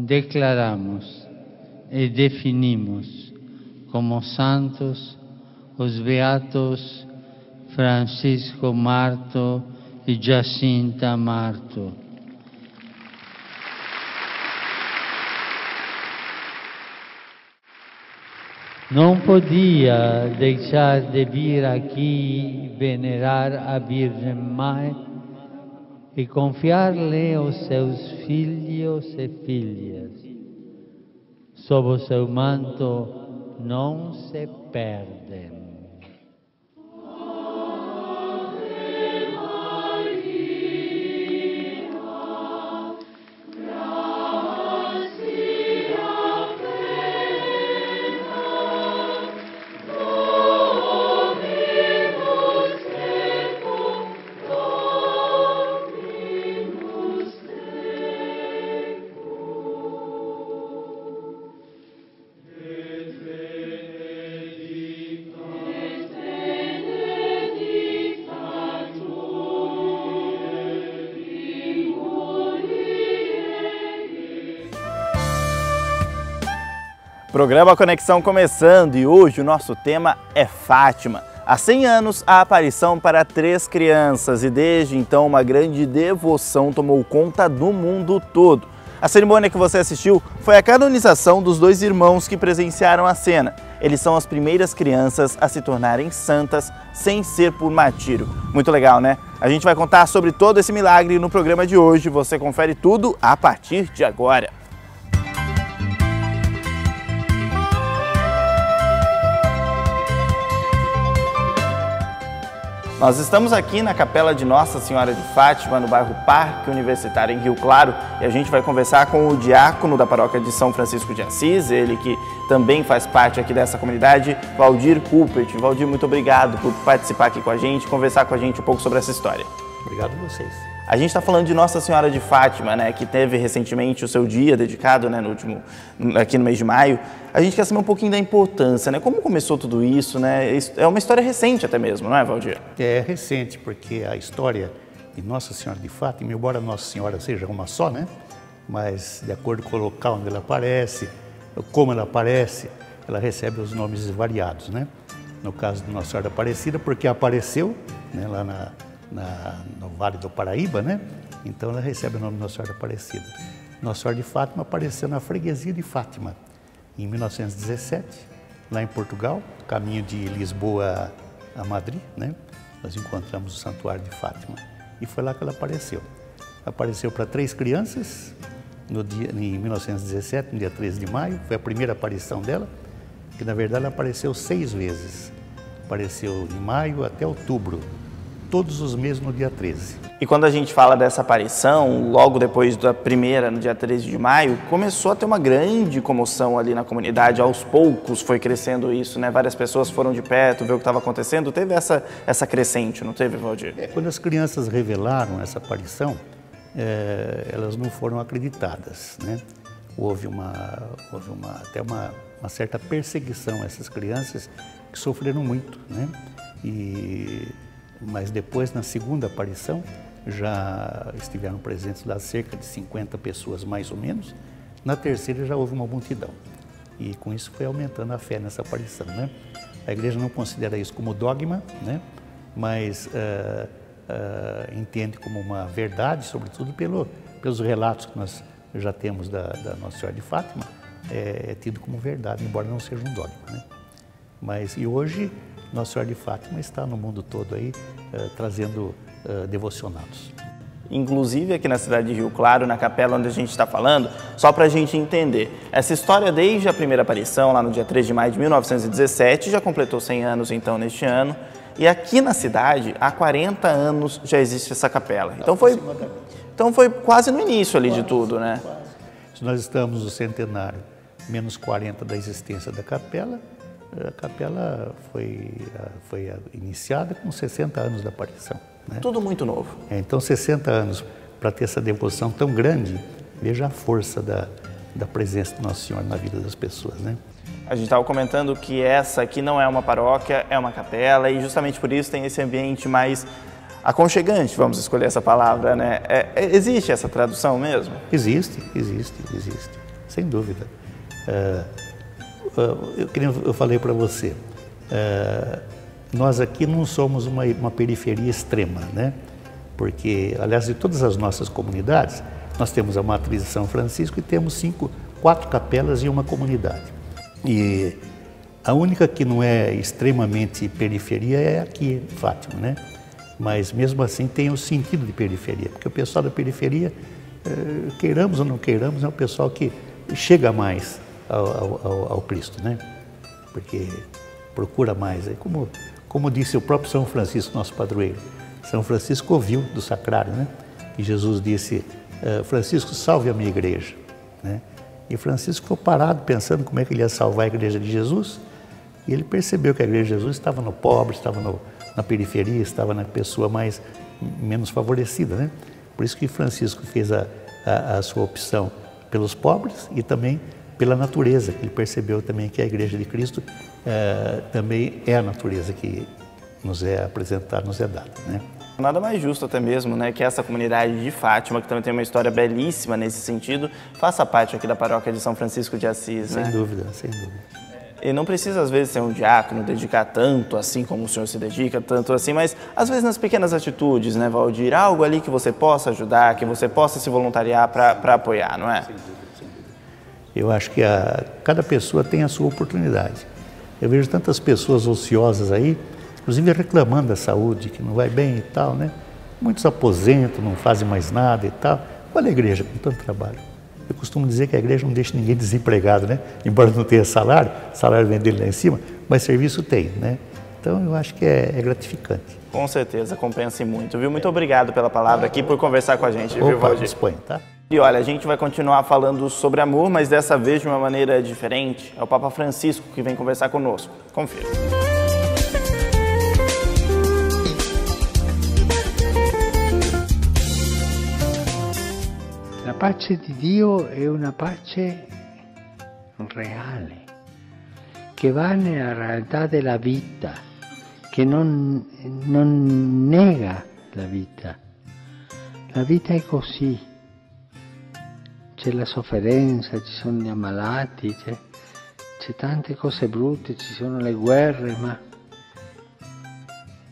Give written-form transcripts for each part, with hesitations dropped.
declaramos e definimos como santos os beatos Francisco Marto e Jacinta Marto. Não podia deixar de vir aqui venerar a Virgem Mãe e confiar-lhe os seus filhos e filhas. Sob o seu manto não se perdem. Programa Conexão começando e hoje o nosso tema é Fátima. Há 100 anos, a aparição para 3 crianças e desde então uma grande devoção tomou conta do mundo todo. A cerimônia que você assistiu foi a canonização dos 2 irmãos que presenciaram a cena. Eles são as primeiras crianças a se tornarem santas sem ser por martírio. Muito legal, né? A gente vai contar sobre todo esse milagre no programa de hoje. Você confere tudo a partir de agora. Nós estamos aqui na Capela de Nossa Senhora de Fátima, no bairro Parque Universitário, em Rio Claro, e a gente vai conversar com o diácono da paróquia de São Francisco de Assis, ele que também faz parte aqui dessa comunidade, Valdir Kuppert. Valdir, muito obrigado por participar aqui com a gente, conversar com a gente um pouco sobre essa história. Obrigado a vocês. A gente está falando de Nossa Senhora de Fátima, né, que teve recentemente o seu dia dedicado, né, aqui no mês de maio. A gente quer saber um pouquinho da importância, né? Como começou tudo isso, né? É uma história recente até mesmo, não é, Valdir? É recente, porque a história de Nossa Senhora de Fátima, embora Nossa Senhora seja uma só, né? Mas de acordo com o local onde ela aparece, como ela aparece, ela recebe os nomes variados, né? No caso de Nossa Senhora Aparecida, porque apareceu, né, lá no Vale do Paraíba, né? Então ela recebe o nome de Nossa Senhora Aparecida. Nossa Senhora de Fátima apareceu na freguesia de Fátima, em 1917, lá em Portugal, caminho de Lisboa a Madrid, né? Nós encontramos o Santuário de Fátima e foi lá que ela apareceu. Apareceu para 3 crianças em 1917, no dia 13 de maio, foi a primeira aparição dela, que na verdade ela apareceu 6 vezes. Apareceu em maio até outubro, todos os meses no dia 13. E quando a gente fala dessa aparição, logo depois da primeira, no dia 13 de maio, começou a ter uma grande comoção ali na comunidade. Aos poucos foi crescendo isso, né? Várias pessoas foram de perto ver o que estava acontecendo. Teve essa crescente, não teve, Valdir? Quando as crianças revelaram essa aparição, elas não foram acreditadas, né? Houve até uma certa perseguição a essas crianças que sofreram muito, né? Mas depois, na segunda aparição, já estiveram presentes lá cerca de 50 pessoas, mais ou menos. Na terceira já houve uma multidão. E com isso foi aumentando a fé nessa aparição, né? A igreja não considera isso como dogma, né? Mas entende como uma verdade, sobretudo pelos relatos que nós já temos da Nossa Senhora de Fátima, é tido como verdade, embora não seja um dogma, né? E hoje Nossa Senhora de Fátima está no mundo todo aí trazendo devocionados. Inclusive aqui na cidade de Rio Claro, na capela onde a gente está falando, só para a gente entender, essa história desde a primeira aparição, lá no dia 3 de maio de 1917, já completou 100 anos então neste ano, e aqui na cidade, há 40 anos já existe essa capela. Então foi quase no início ali de tudo, né? Se nós estamos no centenário, menos 40 da existência da capela, a capela foi iniciada com 60 anos da aparição, né? Tudo muito novo. Então 60 anos para ter essa devoção tão grande, veja a força da presença de Nossa Senhora na vida das pessoas, né? A gente estava comentando que essa aqui não é uma paróquia, é uma capela e justamente por isso tem esse ambiente mais aconchegante, vamos escolher essa palavra, né? Existe essa tradução mesmo? Existe. sem dúvida. Eu falei para você, nós aqui não somos uma periferia extrema, né? Porque, aliás, de todas as nossas comunidades, nós temos a matriz de São Francisco e temos 4 capelas e uma comunidade. E a única que não é extremamente periferia é aqui, Fátima, né? Mas mesmo assim tem o sentido de periferia, porque o pessoal da periferia, queiramos ou não queiramos, é o pessoal que chega mais ao Cristo, né? Porque procura mais. Como disse o próprio São Francisco, nosso padroeiro, São Francisco ouviu do sacrário, né? E Jesus disse, Francisco, salve a minha igreja, né? E Francisco ficou parado pensando como é que ele ia salvar a igreja de Jesus, e ele percebeu que a igreja de Jesus estava no pobre, estava na periferia, estava na pessoa menos favorecida, né? Por isso que Francisco fez a sua opção pelos pobres e também pela natureza, que ele percebeu também que a igreja de Cristo também é a natureza que nos é apresentada, nos é dada, né? Nada mais justo até mesmo, né, que essa comunidade de Fátima, que também tem uma história belíssima nesse sentido, faça parte aqui da paróquia de São Francisco de Assis, né? Sem dúvida, sem dúvida. E não precisa, às vezes, ser um diácono, dedicar tanto assim como o senhor se dedica, tanto assim, mas às vezes nas pequenas atitudes, né, Valdir? Algo ali que você possa ajudar, que você possa se voluntariar para apoiar, não é? Sem dúvida, sem dúvida. Eu acho que cada pessoa tem a sua oportunidade. Eu vejo tantas pessoas ociosas aí, inclusive reclamando da saúde, que não vai bem e tal, né? Muitos aposentam, não fazem mais nada e tal. Olha a igreja com tanto trabalho. Eu costumo dizer que a igreja não deixa ninguém desempregado, né? Embora não tenha salário, o salário vem dele lá em cima, mas serviço tem, né? Então eu acho que é gratificante. Com certeza, compensa muito, viu? Muito obrigado pela palavra aqui, por conversar com a gente, viu, Valdir? Dispõe, tá? E olha, a gente vai continuar falando sobre amor, mas dessa vez de uma maneira diferente. É o Papa Francisco que vem conversar conosco. Confira. La pace di Dio è una pace reale, che va nella realtà della vita, che non nega la vita. La vita è così, c'è la sofferenza, ci sono gli ammalati, c'è tante cose brutte, ci sono le guerre, ma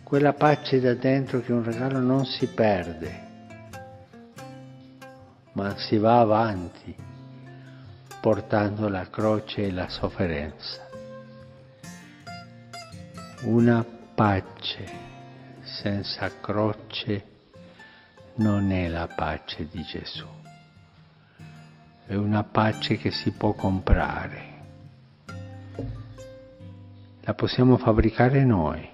quella pace da dentro che è un regalo non si perde, ma si va avanti portando la croce e la sofferenza. Una pace senza croce non è la pace di Gesù, è una pace che si può comprare, la possiamo fabbricare noi,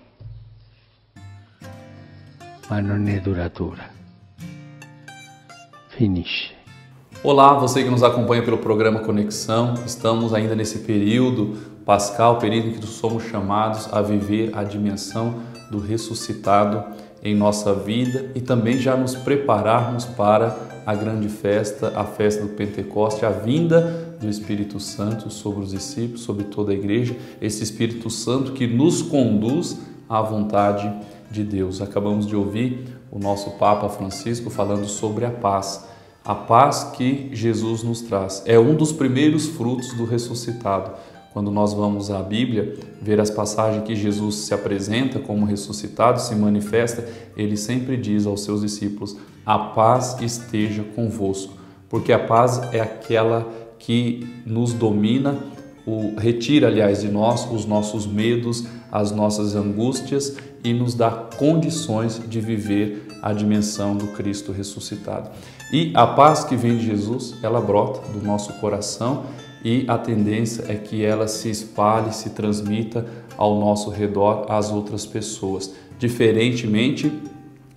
ma non è duratura. Finisce. Olá, você que nos acompanha pelo programa Conexão. Estamos ainda nesse período pascal, período em que somos chamados a viver a dimensão do ressuscitado em nossa vida e também já nos prepararmos para a grande festa, a festa do Pentecoste, a vinda do Espírito Santo sobre os discípulos, sobre toda a igreja, esse Espírito Santo que nos conduz à vontade de Deus. Acabamos de ouvir o nosso Papa Francisco falando sobre a paz que Jesus nos traz. É um dos primeiros frutos do ressuscitado. Quando nós vamos à Bíblia, ver as passagens que Jesus se apresenta como ressuscitado, se manifesta, ele sempre diz aos seus discípulos, a paz esteja convosco, porque a paz é aquela que nos domina, retira, aliás, de nós os nossos medos, as nossas angústias e nos dá condições de viver a dimensão do Cristo ressuscitado. E a paz que vem de Jesus, ela brota do nosso coração e a tendência é que ela se espalhe, se transmita ao nosso redor às outras pessoas, diferentemente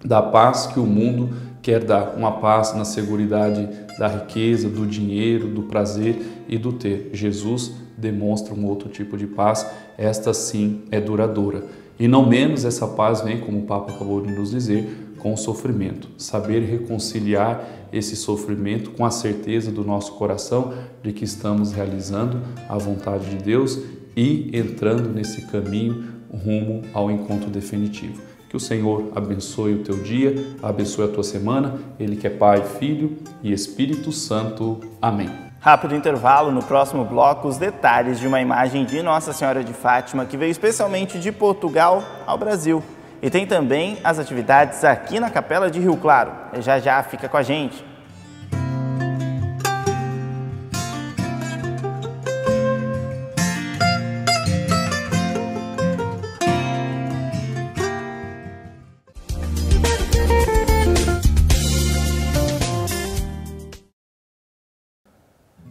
da paz que o mundo quer dar, uma paz na seguridade da riqueza, do dinheiro, do prazer e do ter. Jesus demonstra um outro tipo de paz, esta sim é duradoura. E não menos essa paz vem, como o Papa acabou de nos dizer, com o sofrimento. Saber reconciliar esse sofrimento com a certeza do nosso coração de que estamos realizando a vontade de Deus e entrando nesse caminho rumo ao encontro definitivo. Que o Senhor abençoe o teu dia, abençoe a tua semana, Ele que é Pai, Filho e Espírito Santo. Amém. Rápido intervalo, no próximo bloco, os detalhes de uma imagem de Nossa Senhora de Fátima que veio especialmente de Portugal ao Brasil. E tem também as atividades aqui na Capela de Rio Claro. Já já, fica com a gente.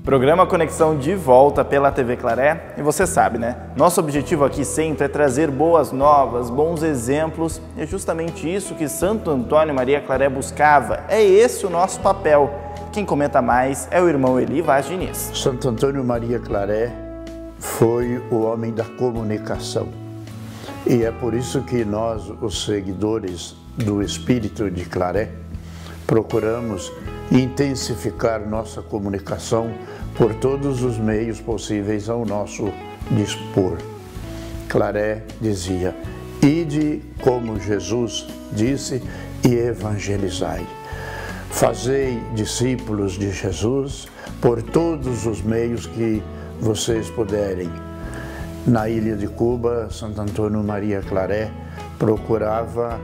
Programa Conexão de volta pela TV Claré, e você sabe, né? Nosso objetivo aqui sempre é trazer boas novas, bons exemplos, e é justamente isso que Santo Antônio Maria Claré buscava. É esse o nosso papel. Quem comenta mais é o irmão Eli Vaz Diniz. Santo Antônio Maria Claré foi o homem da comunicação. E é por isso que nós, os seguidores do Espírito de Claré, procuramos intensificar nossa comunicação por todos os meios possíveis ao nosso dispor. Claré dizia: ide como Jesus disse e evangelizai. Fazei discípulos de Jesus por todos os meios que vocês puderem. Na ilha de Cuba, Santo Antônio Maria Claré procurava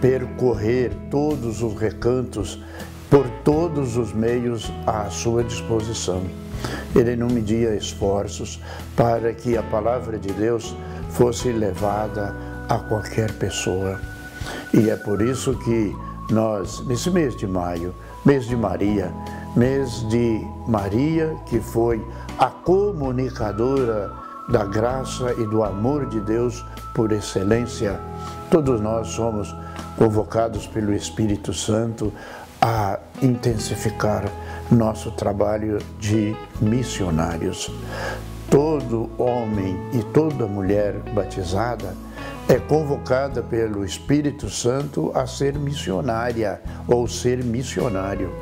percorrer todos os recantos por todos os meios à sua disposição. Ele não media esforços para que a palavra de Deus fosse levada a qualquer pessoa. E é por isso que nós, nesse mês de maio, mês de Maria que foi a comunicadora da graça e do amor de Deus por excelência, todos nós somos convocados pelo Espírito Santo a intensificar nosso trabalho de missionários. Todo homem e toda mulher batizada é convocada pelo Espírito Santo a ser missionária ou ser missionário.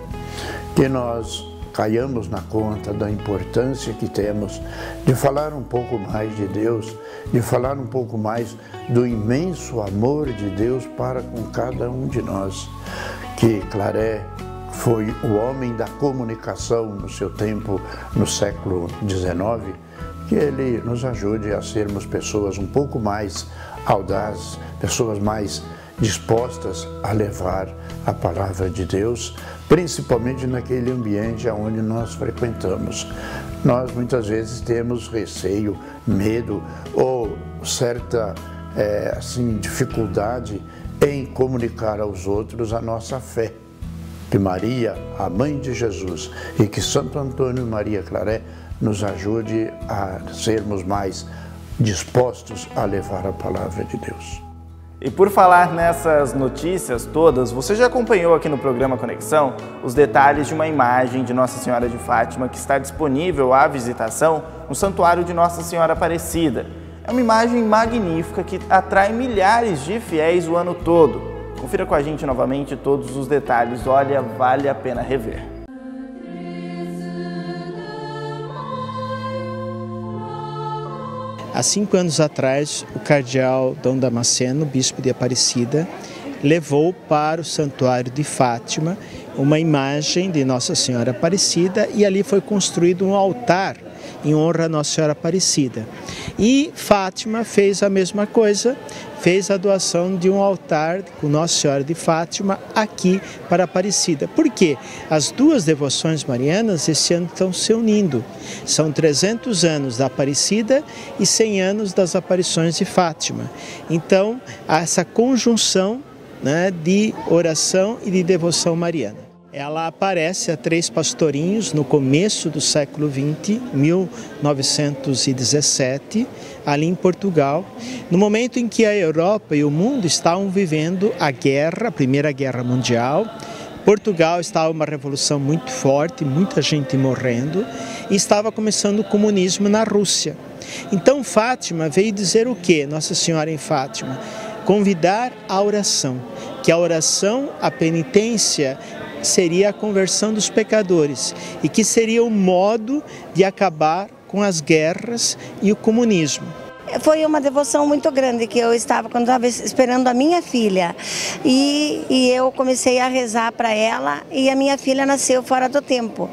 Que nós caiamos na conta da importância que temos de falar um pouco mais de Deus, de falar um pouco mais do imenso amor de Deus para com cada um de nós. Que Claré foi o homem da comunicação no seu tempo, no século XIX, que ele nos ajude a sermos pessoas um pouco mais audazes, pessoas mais dispostas a levar a palavra de Deus, principalmente naquele ambiente onde nós frequentamos. Nós muitas vezes temos receio, medo ou certa dificuldade em comunicar aos outros a nossa fé. Que Maria, a mãe de Jesus, e que Santo Antônio Maria Claré nos ajude a sermos mais dispostos a levar a palavra de Deus. E por falar nessas notícias todas, você já acompanhou aqui no programa Conexão os detalhes de uma imagem de Nossa Senhora de Fátima que está disponível à visitação no Santuário de Nossa Senhora Aparecida. É uma imagem magnífica que atrai milhares de fiéis o ano todo. Confira com a gente novamente todos os detalhes, olha, vale a pena rever. Há 5 anos atrás, o cardeal Dom Damasceno, bispo de Aparecida, levou para o Santuário de Fátima uma imagem de Nossa Senhora Aparecida e ali foi construído um altar em honra a Nossa Senhora Aparecida. E Fátima fez a mesma coisa, fez a doação de um altar com Nossa Senhora de Fátima aqui para Aparecida. Por quê? As duas devoções marianas esse ano estão se unindo. São 300 anos da Aparecida e 100 anos das aparições de Fátima. Então, há essa conjunção, né, de oração e de devoção mariana. Ela aparece a 3 pastorinhos no começo do século XX, 1917, ali em Portugal, no momento em que a Europa e o mundo estavam vivendo a Primeira Guerra Mundial. Portugal estava uma revolução muito forte, muita gente morrendo, e estava começando o comunismo na Rússia. Então Fátima veio dizer o quê? Nossa Senhora em Fátima? Convidar a oração, que a oração, a penitência, seria a conversão dos pecadores e que seria o modo de acabar com as guerras e o comunismo. Foi uma devoção muito grande que eu estava quando estava esperando a minha filha. E eu comecei a rezar para ela e a minha filha nasceu fora do tempo.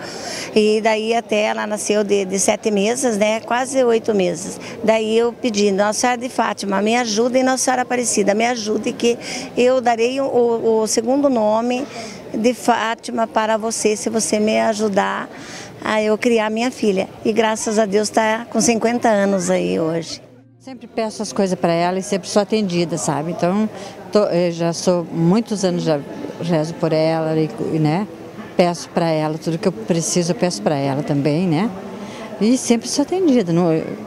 E daí até ela nasceu de 7 meses, né? Quase 8 meses. Daí eu pedi, Nossa Senhora de Fátima, me ajude, Nossa Senhora Aparecida, me ajude que eu darei o segundo nome de Fátima para você, se você me ajudar a eu criar minha filha. E graças a Deus está com 50 anos aí hoje. Sempre peço as coisas para ela e sempre sou atendida, sabe? Então, eu já sou muitos anos, já rezo por ela, né? Peço para ela, tudo que eu preciso eu peço para ela também, né? E sempre sou atendida,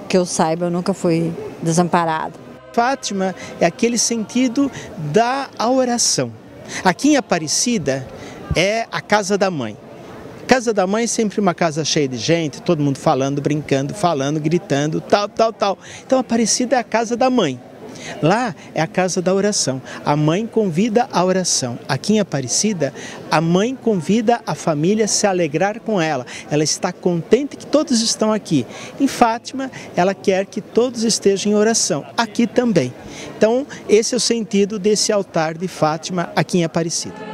que eu saiba, eu nunca fui desamparada. Fátima é aquele sentido da oração. Aqui em Aparecida é a casa da mãe. Casa da mãe é sempre uma casa cheia de gente, todo mundo falando, brincando, falando, gritando, tal. Então Aparecida é a casa da mãe. Lá é a casa da oração. A mãe convida a oração. Aqui em Aparecida, a mãe convida a família a se alegrar com ela. Ela está contente que todos estão aqui. Em Fátima, ela quer que todos estejam em oração. Aqui também. Então, esse é o sentido desse altar de Fátima aqui em Aparecida.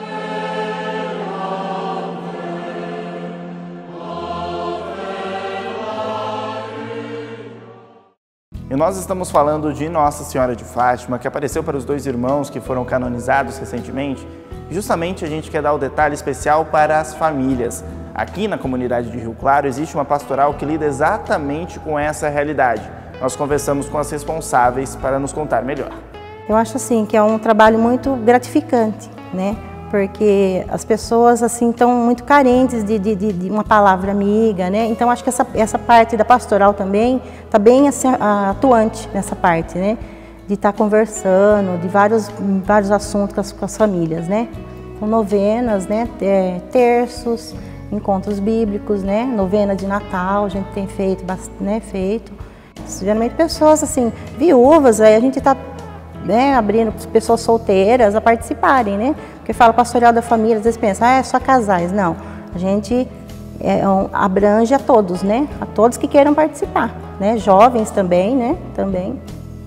E nós estamos falando de Nossa Senhora de Fátima, que apareceu para os 2 irmãos que foram canonizados recentemente. E justamente a gente quer dar o detalhe especial para as famílias. Aqui na comunidade de Rio Claro existe uma pastoral que lida exatamente com essa realidade. Nós conversamos com as responsáveis para nos contar melhor. Eu acho assim que é um trabalho muito gratificante, né? Porque as pessoas assim estão muito carentes de uma palavra amiga, né? Então acho que essa parte da pastoral também está bem assim, atuante nessa parte, né? De estar conversando de vários assuntos com as famílias, né? Com novenas, né? Terços, encontros bíblicos, né? Novena de Natal a gente tem feito, né? Geralmente pessoas assim viúvas, aí a gente está abrindo para pessoas solteiras a participarem, né? Porque fala pastoral da família, às vezes pensa, é só casais. Não, a gente abrange a todos, né? A todos que queiram participar, né? Jovens também, né? Também.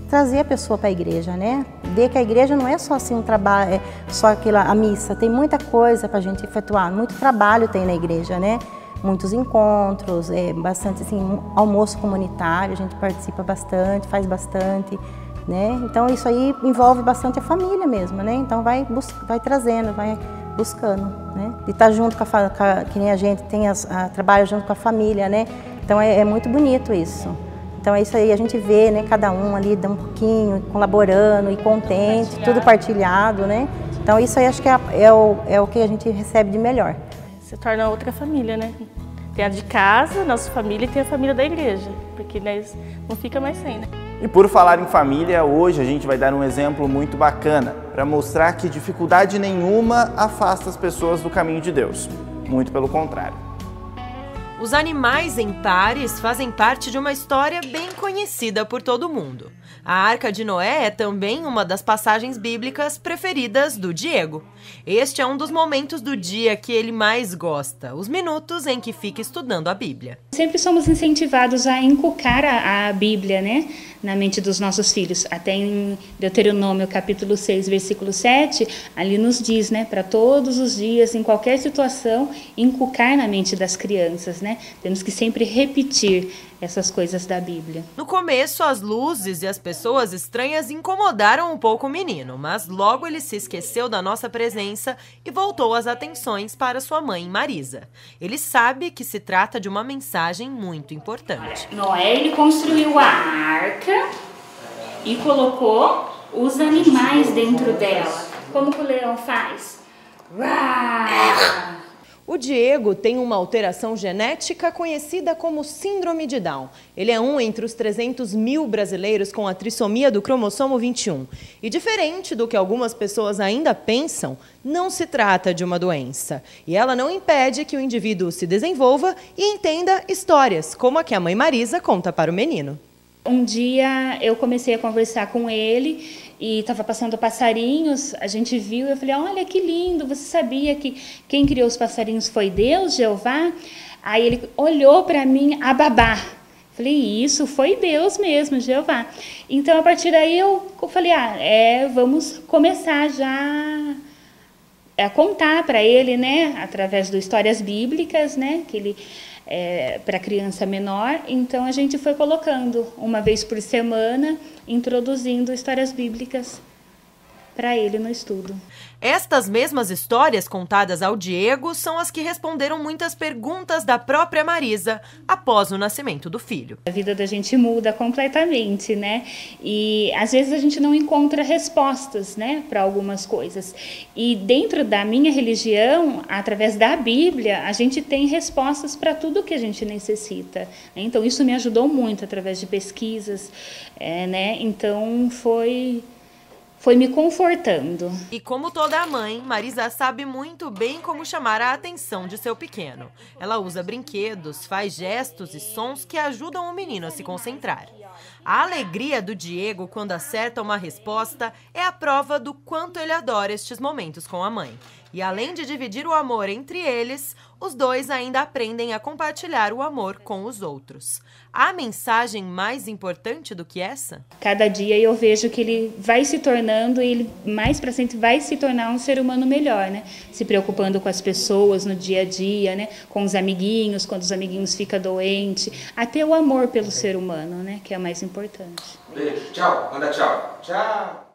Trazer a pessoa para a igreja, né? Ver que a igreja não é só assim um trabalho, é só a missa, tem muita coisa para a gente efetuar, muito trabalho tem na igreja, né? Muitos encontros, bastante assim, almoço comunitário, a gente participa bastante, faz bastante. Né? Então isso aí envolve bastante a família mesmo, né? Então vai trazendo, vai buscando, né? De estar junto que nem a gente trabalha junto com a família, né? Então é muito bonito isso. Então é isso aí, a gente vê, né? Cada um ali dá um pouquinho, colaborando e contente, tudo partilhado, né? Então isso aí acho que é o que a gente recebe de melhor. Se torna outra família, né? Tem a de casa, nossa família, e tem a família da igreja, porque nós não fica mais sem, né? E por falar em família, hoje a gente vai dar um exemplo muito bacana para mostrar que dificuldade nenhuma afasta as pessoas do caminho de Deus. Muito pelo contrário. Os animais em pares fazem parte de uma história bem conhecida por todo mundo. A Arca de Noé é também uma das passagens bíblicas preferidas do Diego. Este é um dos momentos do dia que ele mais gosta, os minutos em que fica estudando a Bíblia. Sempre somos incentivados a inculcar a Bíblia, né, na mente dos nossos filhos. Até em Deuteronômio, capítulo 6, versículo 7, ali nos diz, né, para todos os dias, em qualquer situação, inculcar na mente das crianças, né? Temos que sempre repetir essas coisas da Bíblia. No começo, as luzes e as pessoas estranhas incomodaram um pouco o menino, mas logo ele se esqueceu da nossa presença e voltou as atenções para sua mãe Marisa. Ele sabe que se trata de uma mensagem muito importante. Noé, ele construiu a arca e colocou os animais dentro dela. Como que o leão faz? Uau! O Diego tem uma alteração genética conhecida como síndrome de Down. Ele é um entre os 300 mil brasileiros com a trissomia do cromossomo 21. E diferente do que algumas pessoas ainda pensam, não se trata de uma doença. E ela não impede que o indivíduo se desenvolva e entenda histórias, como a que a mãe Marisa conta para o menino. Um dia eu comecei a conversar com ele e estava passando passarinhos, a gente viu e eu falei, olha que lindo, você sabia que quem criou os passarinhos foi Deus, Jeová? Aí ele olhou para mim, Ababá. Falei, isso foi Deus mesmo, Jeová. Então, a partir daí, eu falei, vamos começar já a contar para ele, né, através de histórias bíblicas, né, que ele para criança menor. Então, a gente foi colocando uma vez por semana, introduzindo histórias bíblicas para ele no estudo. Estas mesmas histórias contadas ao Diego são as que responderam muitas perguntas da própria Marisa após o nascimento do filho. A vida da gente muda completamente, né? E às vezes a gente não encontra respostas, né, para algumas coisas. E dentro da minha religião, através da Bíblia, a gente tem respostas para tudo que a gente necessita. Então isso me ajudou muito através de pesquisas, né? Então foi me confortando. E como toda mãe, Marisa sabe muito bem como chamar a atenção de seu pequeno. Ela usa brinquedos, faz gestos e sons que ajudam o menino a se concentrar. A alegria do Diego quando acerta uma resposta é a prova do quanto ele adora estes momentos com a mãe. E além de dividir o amor entre eles, os dois ainda aprendem a compartilhar o amor com os outros. Há mensagem mais importante do que essa? Cada dia eu vejo que ele vai se tornando, ele mais para frente vai se tornar um ser humano melhor, né? Se preocupando com as pessoas no dia a dia, né? Com os amiguinhos, quando os amiguinhos ficam doentes, até o amor pelo ser humano, né? Que é o mais importante. Beijo, tchau, manda tchau. Tchau.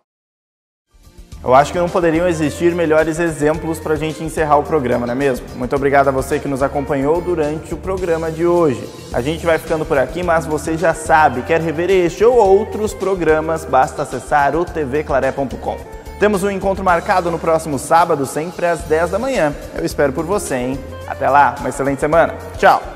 Eu acho que não poderiam existir melhores exemplos para a gente encerrar o programa, não é mesmo? Muito obrigado a você que nos acompanhou durante o programa de hoje. A gente vai ficando por aqui, mas você já sabe, quer rever este ou outros programas, basta acessar o tvclaré.com. Temos um encontro marcado no próximo sábado, sempre às 10 da manhã. Eu espero por você, hein? Até lá, uma excelente semana. Tchau!